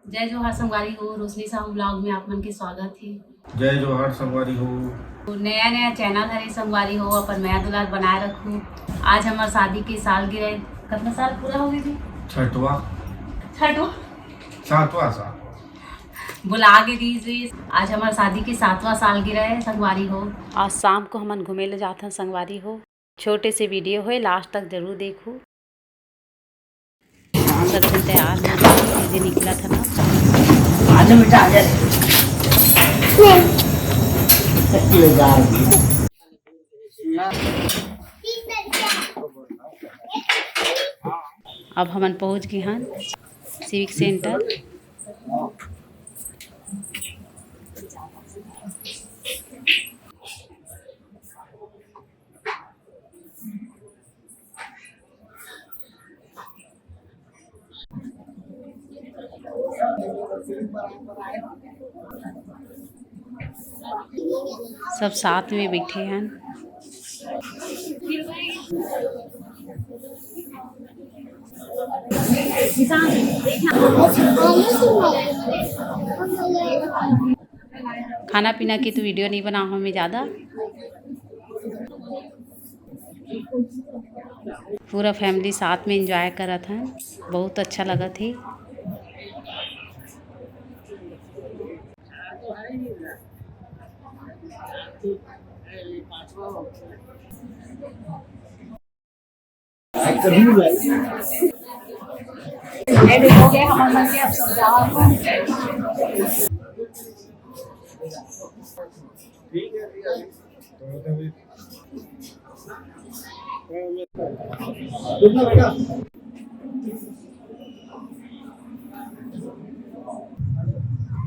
जय जोहार संगवारी हो। रोशनी साहू ब्लॉग में आप मन के स्वागत है। जय जोहार संगवारी हो। तो नया चैनल हरे संगवारी हो, अपन नया दुलार बनाए रखूँ। आज हमारे शादी की सालगिरह कितना साल पूरा हो गई? छठवा सातवां साल बुला के दीजिए। आज हमारे शादी की 7वां सालगिरह है संगवारी हो। आज शाम को हमन घूमे ले जाते हैं संगवारी हो। छोटे से वीडियो है, लास्ट तक जरूर देखो। सब जन तैयार हो गए, दीदी निकला था ना। आजा बेटा आजा। अब हमन पहुंच गए हैं सिविक सेंटर। सब साथ में बैठे हैं। खाना पीना की तो वीडियो नहीं बना हूँ मैं ज़्यादा। पूरा फैमिली साथ में एंजॉय करा था, बहुत अच्छा लगा थी।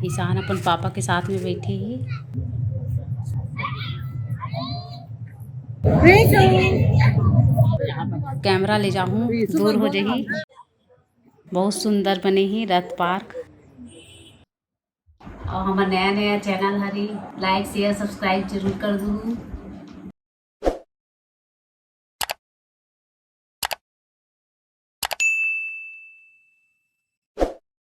ईशान अपन पापा के साथ में बैठी ही। कैमरा ले जाऊँ दूर हो जाही। बहुत सुंदर बने ही रथ पार्क। और हमारा नया चैनल हरी, लाइक शेयर सब्सक्राइब जरूर कर दूँ।